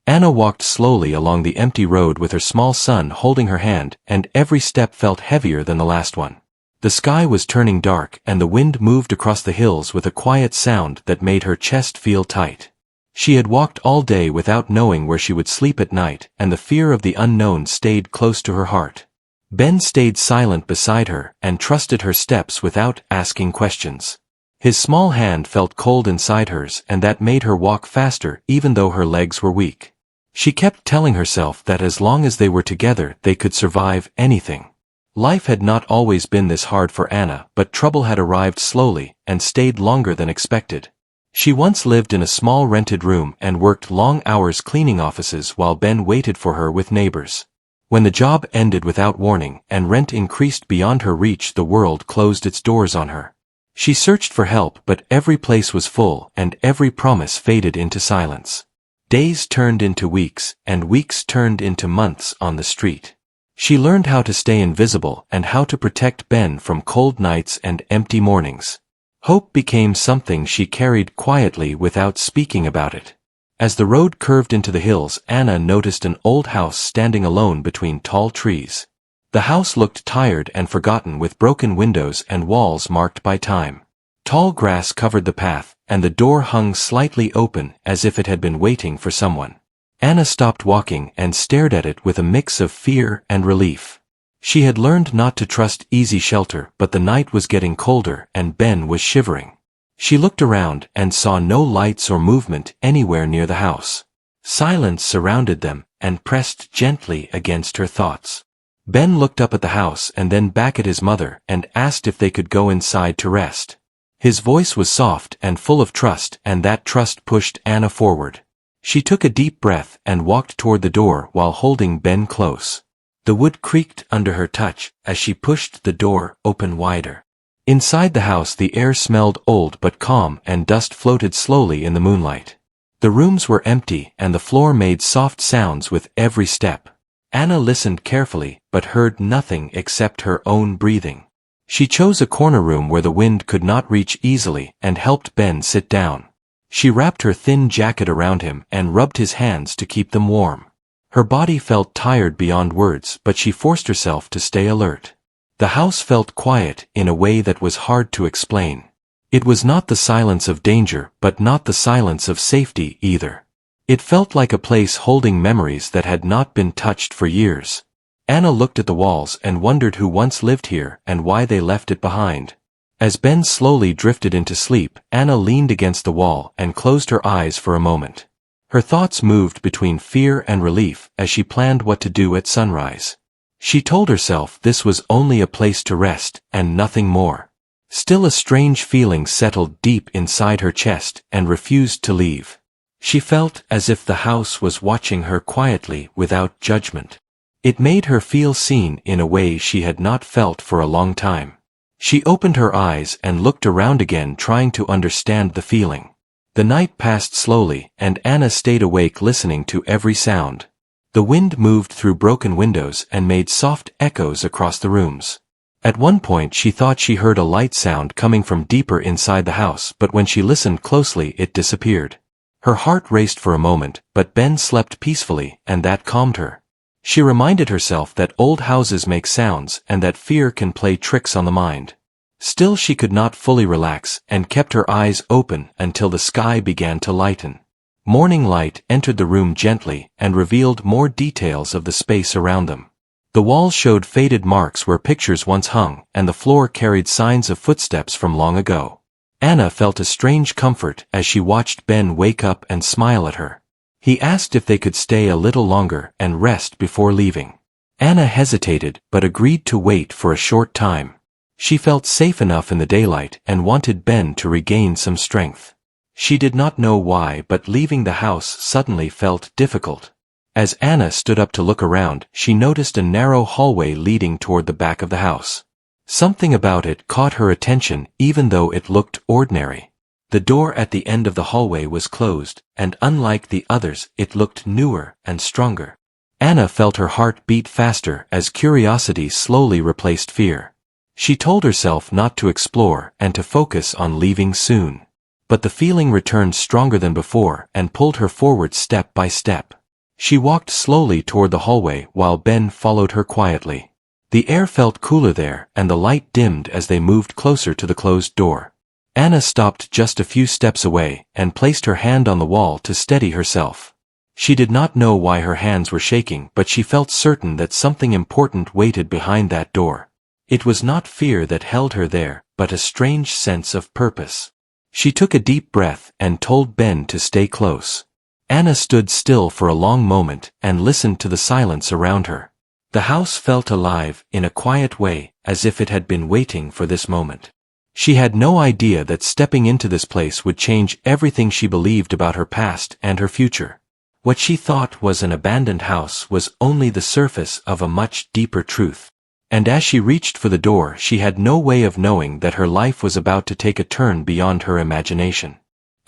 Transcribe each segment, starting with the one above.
Anna walked slowly along the empty road with her small son holding her hand, and every step felt heavier than the last one. The sky was turning dark, and the wind moved across the hills with a quiet sound that made her chest feel tight. She had walked all day without knowing where she would sleep at night, and the fear of the unknown stayed close to her heart. Ben stayed silent beside her and trusted her steps without asking questions. His small hand felt cold inside hers, and that made her walk faster even though her legs were weak. She kept telling herself that as long as they were together they could survive anything. Life had not always been this hard for Anna, but trouble had arrived slowly and stayed longer than expected. She once lived in a small rented room and worked long hours cleaning offices while Ben waited for her with neighbors. When the job ended without warning and rent increased beyond her reach, the world closed its doors on her. She searched for help, but every place was full and every promise faded into silence. Days turned into weeks, and weeks turned into months on the street. She learned how to stay invisible and how to protect Ben from cold nights and empty mornings. Hope became something she carried quietly without speaking about it. As the road curved into the hills, Anna noticed an old house standing alone between tall trees. The house looked tired and forgotten, with broken windows and walls marked by time. Tall grass covered the path, and the door hung slightly open as if it had been waiting for someone. Anna stopped walking and stared at it with a mix of fear and relief. She had learned not to trust easy shelter, but the night was getting colder and Ben was shivering. She looked around and saw no lights or movement anywhere near the house. Silence surrounded them and pressed gently against her thoughts. Ben looked up at the house and then back at his mother and asked if they could go inside to rest. His voice was soft and full of trust, and that trust pushed Anna forward. She took a deep breath and walked toward the door while holding Ben close. The wood creaked under her touch as she pushed the door open wider. Inside the house the air smelled old but calm, and dust floated slowly in the moonlight. The rooms were empty and the floor made soft sounds with every step. Anna listened carefully but heard nothing except her own breathing. She chose a corner room where the wind could not reach easily and helped Ben sit down. She wrapped her thin jacket around him and rubbed his hands to keep them warm. Her body felt tired beyond words, but she forced herself to stay alert. The house felt quiet in a way that was hard to explain. It was not the silence of danger, but not the silence of safety either. It felt like a place holding memories that had not been touched for years. Anna looked at the walls and wondered who once lived here and why they left it behind. As Ben slowly drifted into sleep, Anna leaned against the wall and closed her eyes for a moment. Her thoughts moved between fear and relief as she planned what to do at sunrise. She told herself this was only a place to rest and nothing more. Still, a strange feeling settled deep inside her chest and refused to leave. She felt as if the house was watching her quietly without judgment. It made her feel seen in a way she had not felt for a long time. She opened her eyes and looked around again, trying to understand the feeling. The night passed slowly, and Anna stayed awake listening to every sound. The wind moved through broken windows and made soft echoes across the rooms. At one point she thought she heard a light sound coming from deeper inside the house, but when she listened closely it disappeared. Her heart raced for a moment, but Ben slept peacefully, and that calmed her. She reminded herself that old houses make sounds and that fear can play tricks on the mind. Still, she could not fully relax and kept her eyes open until the sky began to lighten. Morning light entered the room gently and revealed more details of the space around them. The walls showed faded marks where pictures once hung, and the floor carried signs of footsteps from long ago. Anna felt a strange comfort as she watched Ben wake up and smile at her. He asked if they could stay a little longer and rest before leaving. Anna hesitated but agreed to wait for a short time. She felt safe enough in the daylight and wanted Ben to regain some strength. She did not know why, but leaving the house suddenly felt difficult. As Anna stood up to look around, she noticed a narrow hallway leading toward the back of the house. Something about it caught her attention, even though it looked ordinary. The door at the end of the hallway was closed, and unlike the others, it looked newer and stronger. Anna felt her heart beat faster as curiosity slowly replaced fear. She told herself not to explore and to focus on leaving soon. But the feeling returned stronger than before and pulled her forward step by step. She walked slowly toward the hallway while Ben followed her quietly. The air felt cooler there, and the light dimmed as they moved closer to the closed door. Anna stopped just a few steps away and placed her hand on the wall to steady herself. She did not know why her hands were shaking, but she felt certain that something important waited behind that door. It was not fear that held her there, but a strange sense of purpose. She took a deep breath and told Ben to stay close. Anna stood still for a long moment and listened to the silence around her. The house felt alive in a quiet way, as if it had been waiting for this moment. She had no idea that stepping into this place would change everything she believed about her past and her future. What she thought was an abandoned house was only the surface of a much deeper truth. And as she reached for the door, she had no way of knowing that her life was about to take a turn beyond her imagination.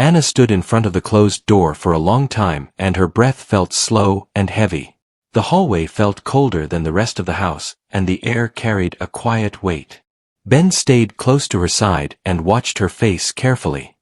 Anna stood in front of the closed door for a long time, and her breath felt slow and heavy. The hallway felt colder than the rest of the house, and the air carried a quiet weight. Ben stayed close to her side and watched her face carefully.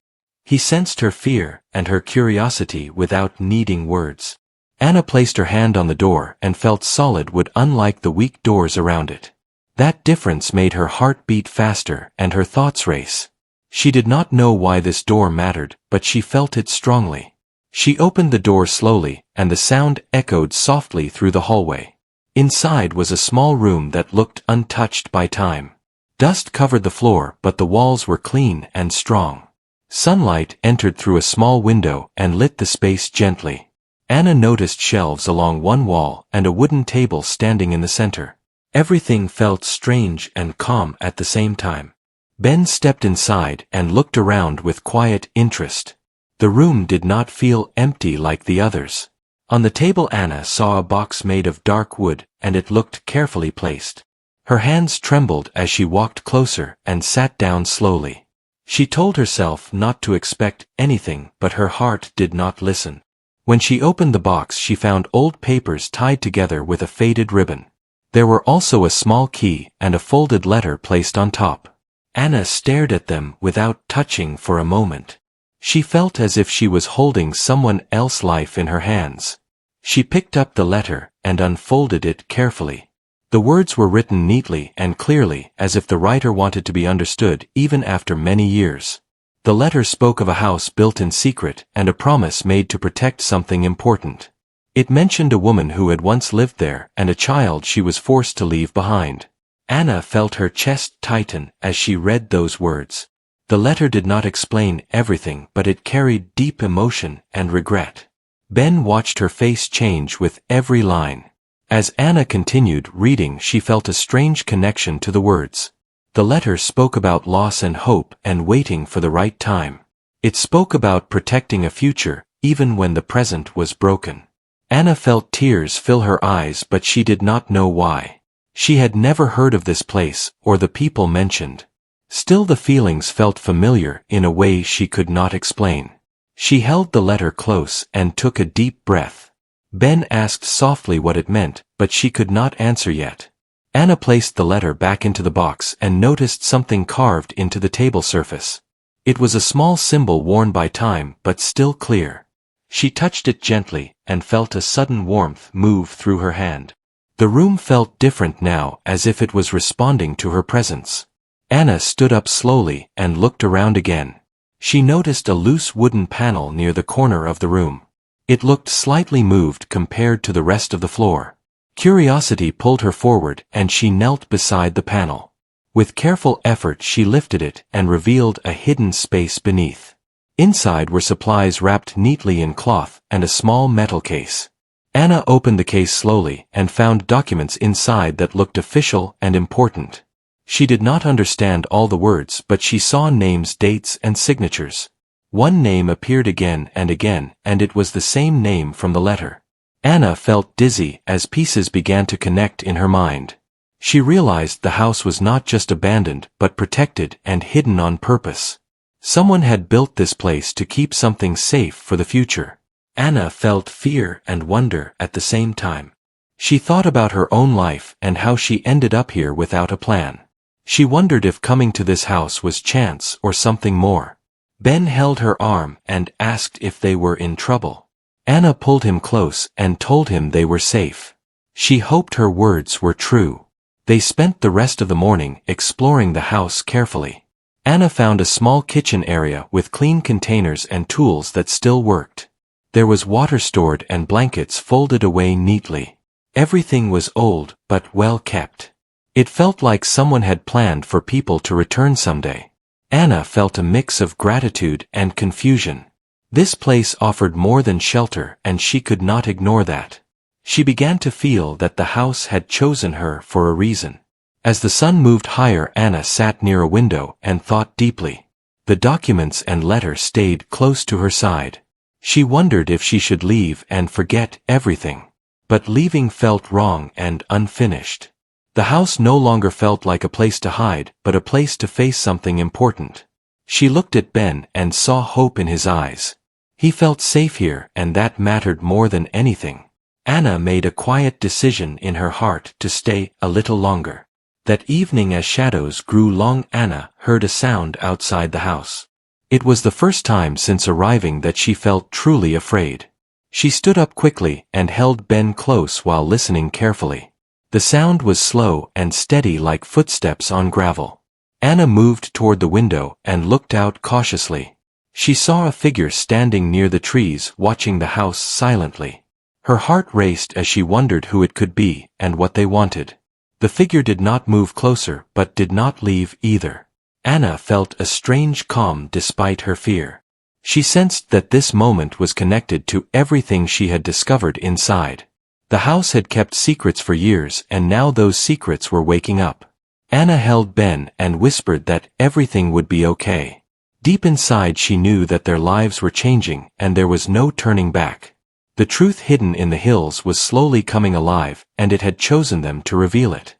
He sensed her fear and her curiosity without needing words. Anna placed her hand on the door and felt solid wood, unlike the weak doors around it. That difference made her heart beat faster and her thoughts race. She did not know why this door mattered, but she felt it strongly. She opened the door slowly, and the sound echoed softly through the hallway. Inside was a small room that looked untouched by time. Dust covered the floor, but the walls were clean and strong. Sunlight entered through a small window and lit the space gently. Anna noticed shelves along one wall and a wooden table standing in the center. Everything felt strange and calm at the same time. Ben stepped inside and looked around with quiet interest. The room did not feel empty like the others. On the table Anna saw a box made of dark wood, and it looked carefully placed. Her hands trembled as she walked closer and sat down slowly. She told herself not to expect anything, but her heart did not listen. When she opened the box, she found old papers tied together with a faded ribbon. There were also a small key and a folded letter placed on top. Anna stared at them without touching for a moment. She felt as if she was holding someone else's life in her hands. She picked up the letter and unfolded it carefully. The words were written neatly and clearly, as if the writer wanted to be understood even after many years. The letter spoke of a house built in secret and a promise made to protect something important. It mentioned a woman who had once lived there and a child she was forced to leave behind. Anna felt her chest tighten as she read those words. The letter did not explain everything, but it carried deep emotion and regret. Ben watched her face change with every line. As Anna continued reading, she felt a strange connection to the words. The letter spoke about loss and hope and waiting for the right time. It spoke about protecting a future, even when the present was broken. Anna felt tears fill her eyes, but she did not know why. She had never heard of this place or the people mentioned. Still, the feelings felt familiar in a way she could not explain. She held the letter close and took a deep breath. Ben asked softly what it meant, but she could not answer yet. Anna placed the letter back into the box and noticed something carved into the table surface. It was a small symbol worn by time, but still clear. She touched it gently and felt a sudden warmth move through her hand. The room felt different now, as if it was responding to her presence. Anna stood up slowly and looked around again. She noticed a loose wooden panel near the corner of the room. It looked slightly moved compared to the rest of the floor. Curiosity pulled her forward, and she knelt beside the panel. With careful effort she lifted it and revealed a hidden space beneath. Inside were supplies wrapped neatly in cloth and a small metal case. Anna opened the case slowly and found documents inside that looked official and important. She did not understand all the words, but she saw names, dates, and signatures. One name appeared again and again, and it was the same name from the letter. Anna felt dizzy as pieces began to connect in her mind. She realized the house was not just abandoned, but protected and hidden on purpose. Someone had built this place to keep something safe for the future. Anna felt fear and wonder at the same time. She thought about her own life and how she ended up here without a plan. She wondered if coming to this house was chance or something more. Ben held her arm and asked if they were in trouble. Anna pulled him close and told him they were safe. She hoped her words were true. They spent the rest of the morning exploring the house carefully. Anna found a small kitchen area with clean containers and tools that still worked. There was water stored and blankets folded away neatly. Everything was old but well kept. It felt like someone had planned for people to return someday. Anna felt a mix of gratitude and confusion. This place offered more than shelter, and she could not ignore that. She began to feel that the house had chosen her for a reason. As the sun moved higher, Anna sat near a window and thought deeply. The documents and letter stayed close to her side. She wondered if she should leave and forget everything. But leaving felt wrong and unfinished. The house no longer felt like a place to hide, but a place to face something important. She looked at Ben and saw hope in his eyes. He felt safe here, and that mattered more than anything. Anna made a quiet decision in her heart to stay a little longer. That evening, as shadows grew long, Anna heard a sound outside the house. It was the first time since arriving that she felt truly afraid. She stood up quickly and held Ben close while listening carefully. The sound was slow and steady, like footsteps on gravel. Anna moved toward the window and looked out cautiously. She saw a figure standing near the trees, watching the house silently. Her heart raced as she wondered who it could be and what they wanted. The figure did not move closer, but did not leave either. Anna felt a strange calm despite her fear. She sensed that this moment was connected to everything she had discovered inside. The house had kept secrets for years, and now those secrets were waking up. Anna held Ben and whispered that everything would be okay. Deep inside, she knew that their lives were changing, and there was no turning back. The truth hidden in the hills was slowly coming alive, and it had chosen them to reveal it.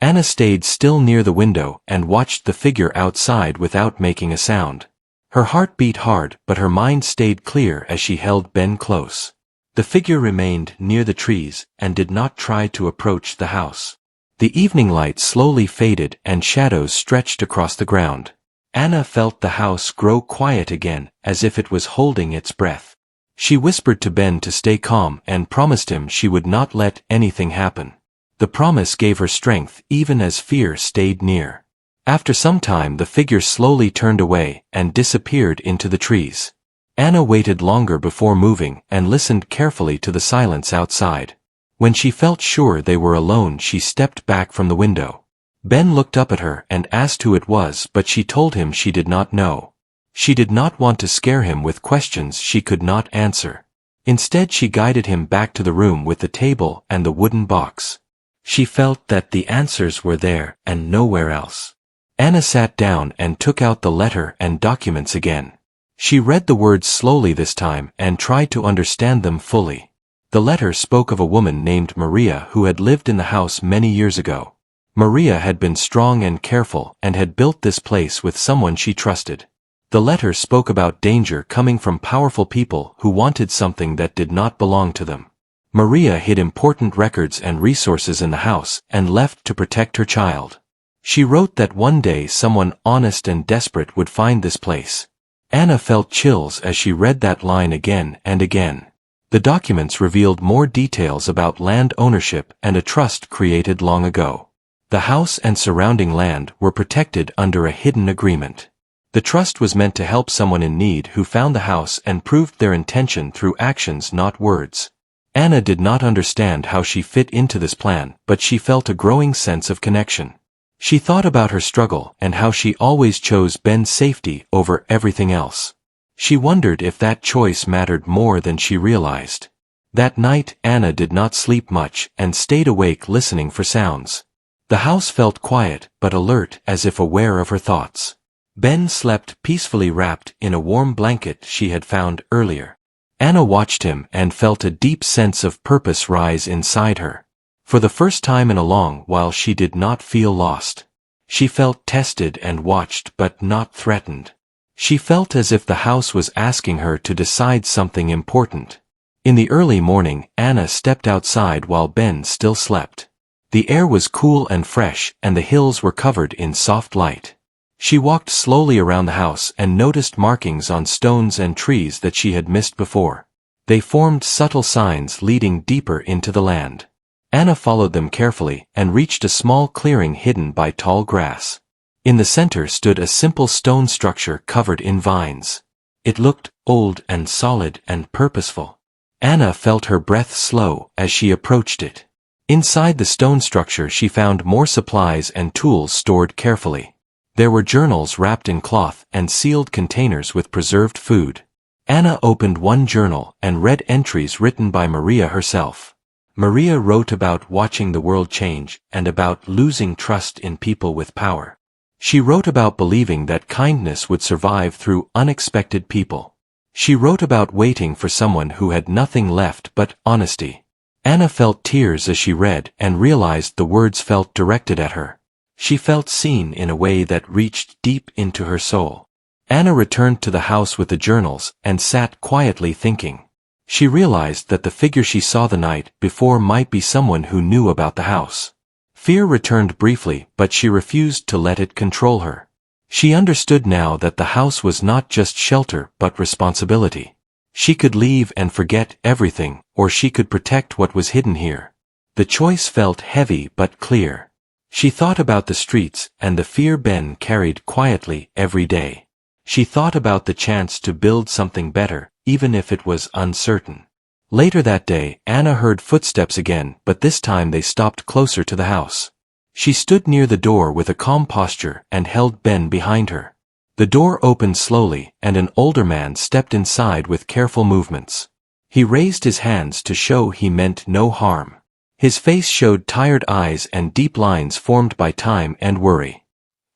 Anna stayed still near the window and watched the figure outside without making a sound. Her heart beat hard, but her mind stayed clear as she held Ben close. The figure remained near the trees and did not try to approach the house. The evening light slowly faded and shadows stretched across the ground. Anna felt the house grow quiet again, as if it was holding its breath. She whispered to Ben to stay calm and promised him she would not let anything happen. The promise gave her strength even as fear stayed near. After some time, the figure slowly turned away and disappeared into the trees. Anna waited longer before moving and listened carefully to the silence outside. When she felt sure they were alone, she stepped back from the window. Ben looked up at her and asked who it was, but she told him she did not know. She did not want to scare him with questions she could not answer. Instead, she guided him back to the room with the table and the wooden box. She felt that the answers were there and nowhere else. Anna sat down and took out the letter and documents again. She read the words slowly this time and tried to understand them fully. The letter spoke of a woman named Maria who had lived in the house many years ago. Maria had been strong and careful and had built this place with someone she trusted. The letter spoke about danger coming from powerful people who wanted something that did not belong to them. Maria hid important records and resources in the house and left to protect her child. She wrote that one day someone honest and desperate would find this place. Anna felt chills as she read that line again and again. The documents revealed more details about land ownership and a trust created long ago. The house and surrounding land were protected under a hidden agreement. The trust was meant to help someone in need who found the house and proved their intention through actions, not words. Anna did not understand how she fit into this plan, but she felt a growing sense of connection. She thought about her struggle and how she always chose Ben's safety over everything else. She wondered if that choice mattered more than she realized. That night, Anna did not sleep much and stayed awake listening for sounds. The house felt quiet but alert, as if aware of her thoughts. Ben slept peacefully wrapped in a warm blanket she had found earlier. Anna watched him and felt a deep sense of purpose rise inside her. For the first time in a long while, she did not feel lost. She felt tested and watched but not threatened. She felt as if the house was asking her to decide something important. In the early morning, Anna stepped outside while Ben still slept. The air was cool and fresh, and the hills were covered in soft light. She walked slowly around the house and noticed markings on stones and trees that she had missed before. They formed subtle signs leading deeper into the land. Anna followed them carefully and reached a small clearing hidden by tall grass. In the center stood a simple stone structure covered in vines. It looked old and solid and purposeful. Anna felt her breath slow as she approached it. Inside the stone structure she found more supplies and tools stored carefully. There were journals wrapped in cloth and sealed containers with preserved food. Anna opened one journal and read entries written by Maria herself. Maria wrote about watching the world change and about losing trust in people with power. She wrote about believing that kindness would survive through unexpected people. She wrote about waiting for someone who had nothing left but honesty. Anna felt tears as she read and realized the words felt directed at her. She felt seen in a way that reached deep into her soul. Anna returned to the house with the journals and sat quietly thinking. She realized that the figure she saw the night before might be someone who knew about the house. Fear returned briefly, but she refused to let it control her. She understood now that the house was not just shelter but responsibility. She could leave and forget everything, or she could protect what was hidden here. The choice felt heavy but clear. She thought about the streets and the fear Ben carried quietly every day. She thought about the chance to build something better, even if it was uncertain. Later that day, Anna heard footsteps again, but this time they stopped closer to the house. She stood near the door with a calm posture and held Ben behind her. The door opened slowly, and an older man stepped inside with careful movements. He raised his hands to show he meant no harm. His face showed tired eyes and deep lines formed by time and worry.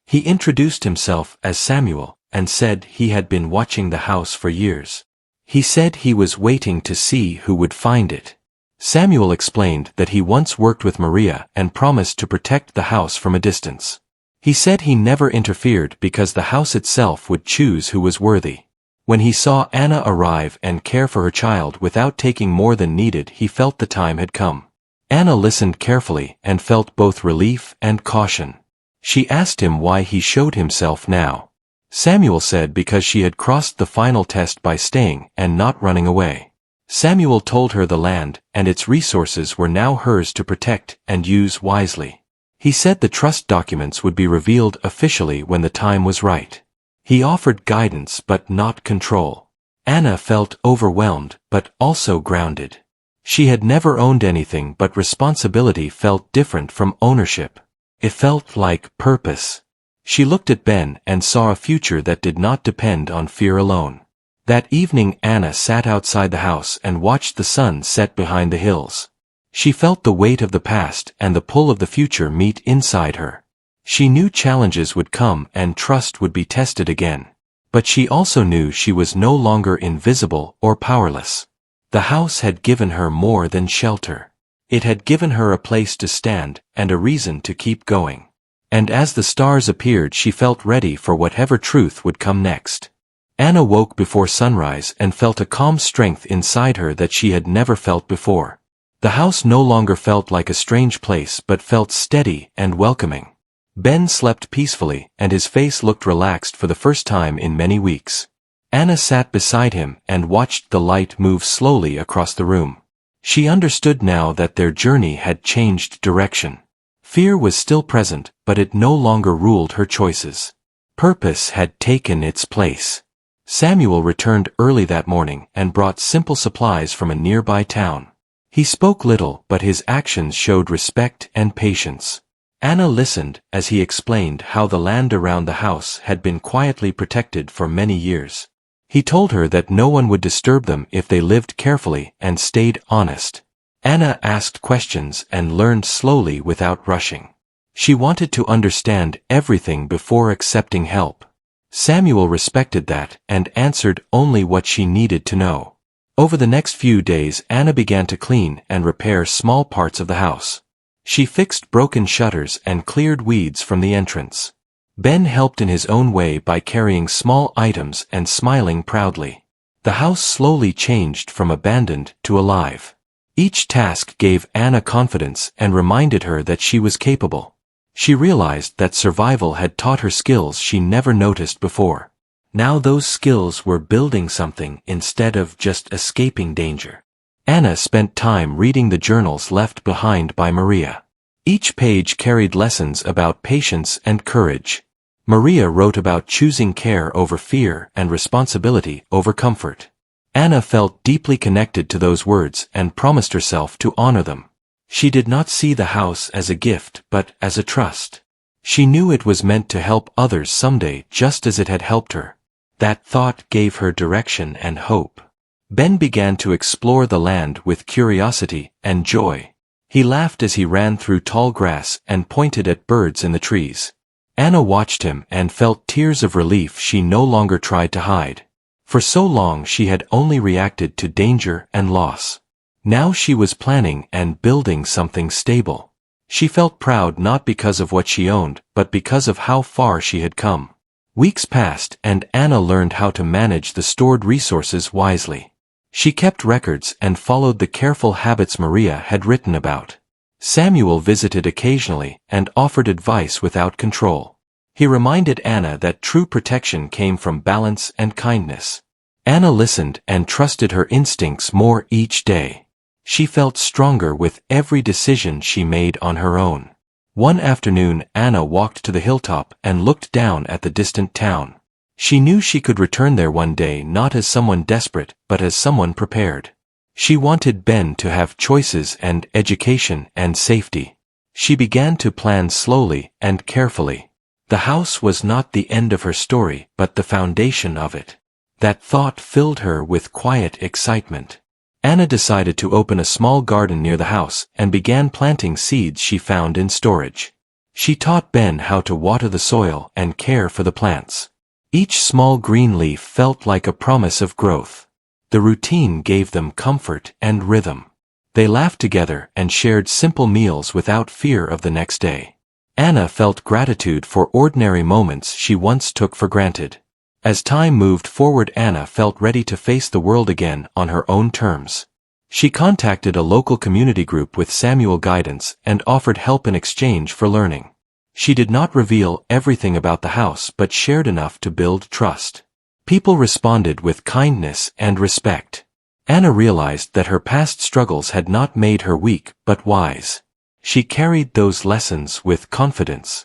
He introduced himself as Samuel, and said he had been watching the house for years. He said he was waiting to see who would find it. Samuel explained that he once worked with Maria and promised to protect the house from a distance. He said he never interfered because the house itself would choose who was worthy. When he saw Anna arrive and care for her child without taking more than needed, he felt the time had come. Anna listened carefully and felt both relief and caution. She asked him why he showed himself now. Samuel said because she had crossed the final test by staying and not running away. Samuel told her the land and its resources were now hers to protect and use wisely. He said the trust documents would be revealed officially when the time was right. He offered guidance but not control. Anna felt overwhelmed but also grounded. She had never owned anything, but responsibility felt different from ownership. It felt like purpose. She looked at Ben and saw a future that did not depend on fear alone. That evening Anna sat outside the house and watched the sun set behind the hills. She felt the weight of the past and the pull of the future meet inside her. She knew challenges would come and trust would be tested again. But she also knew she was no longer invisible or powerless. The house had given her more than shelter. It had given her a place to stand and a reason to keep going. And as the stars appeared, she felt ready for whatever truth would come next. Anna woke before sunrise and felt a calm strength inside her that she had never felt before. The house no longer felt like a strange place but felt steady and welcoming. Ben slept peacefully and his face looked relaxed for the first time in many weeks. Anna sat beside him and watched the light move slowly across the room. She understood now that their journey had changed direction. Fear was still present, but it no longer ruled her choices. Purpose had taken its place. Samuel returned early that morning and brought simple supplies from a nearby town. He spoke little, but his actions showed respect and patience. Anna listened as he explained how the land around the house had been quietly protected for many years. He told her that no one would disturb them if they lived carefully and stayed honest. Anna asked questions and learned slowly without rushing. She wanted to understand everything before accepting help. Samuel respected that and answered only what she needed to know. Over the next few days Anna began to clean and repair small parts of the house. She fixed broken shutters and cleared weeds from the entrance. Ben helped in his own way by carrying small items and smiling proudly. The house slowly changed from abandoned to alive. Each task gave Anna confidence and reminded her that she was capable. She realized that survival had taught her skills she never noticed before. Now those skills were building something instead of just escaping danger. Anna spent time reading the journals left behind by Maria. Each page carried lessons about patience and courage. Maria wrote about choosing care over fear and responsibility over comfort. Anna felt deeply connected to those words and promised herself to honor them. She did not see the house as a gift but as a trust. She knew it was meant to help others someday just as it had helped her. That thought gave her direction and hope. Ben began to explore the land with curiosity and joy. He laughed as he ran through tall grass and pointed at birds in the trees. Anna watched him and felt tears of relief she no longer tried to hide. For so long she had only reacted to danger and loss. Now she was planning and building something stable. She felt proud not because of what she owned, but because of how far she had come. Weeks passed and Anna learned how to manage the stored resources wisely. She kept records and followed the careful habits Maria had written about. Samuel visited occasionally and offered advice without control. He reminded Anna that true protection came from balance and kindness. Anna listened and trusted her instincts more each day. She felt stronger with every decision she made on her own. One afternoon Anna walked to the hilltop and looked down at the distant town. She knew she could return there one day not as someone desperate but as someone prepared. She wanted Ben to have choices and education and safety. She began to plan slowly and carefully. The house was not the end of her story but the foundation of it. That thought filled her with quiet excitement. Anna decided to open a small garden near the house and began planting seeds she found in storage. She taught Ben how to water the soil and care for the plants. Each small green leaf felt like a promise of growth. The routine gave them comfort and rhythm. They laughed together and shared simple meals without fear of the next day. Anna felt gratitude for ordinary moments she once took for granted. As time moved forward, Anna felt ready to face the world again on her own terms. She contacted a local community group with Samuel guidance and offered help in exchange for learning. She did not reveal everything about the house but shared enough to build trust. People responded with kindness and respect. Anna realized that her past struggles had not made her weak but wise. She carried those lessons with confidence.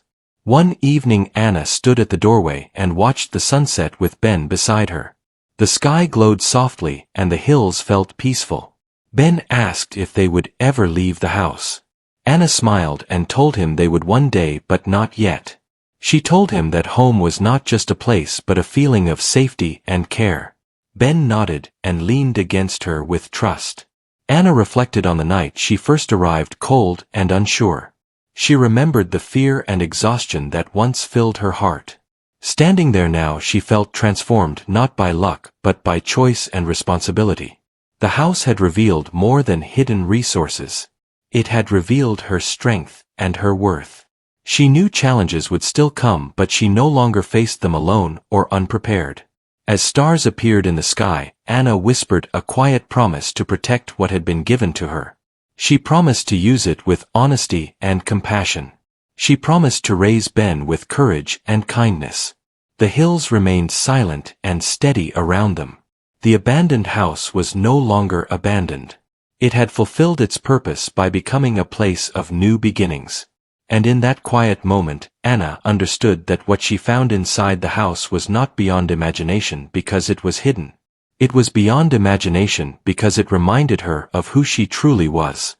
One evening Anna stood at the doorway and watched the sunset with Ben beside her. The sky glowed softly and the hills felt peaceful. Ben asked if they would ever leave the house. Anna smiled and told him they would one day but not yet. She told him that home was not just a place but a feeling of safety and care. Ben nodded and leaned against her with trust. Anna reflected on the night she first arrived, cold and unsure. She remembered the fear and exhaustion that once filled her heart. Standing there now she felt transformed not by luck but by choice and responsibility. The house had revealed more than hidden resources. It had revealed her strength and her worth. She knew challenges would still come but she no longer faced them alone or unprepared. As stars appeared in the sky, Anna whispered a quiet promise to protect what had been given to her. She promised to use it with honesty and compassion. She promised to raise Ben with courage and kindness. The hills remained silent and steady around them. The abandoned house was no longer abandoned. It had fulfilled its purpose by becoming a place of new beginnings. And in that quiet moment, Anna understood that what she found inside the house was not beyond imagination because it was hidden. It was beyond imagination because it reminded her of who she truly was.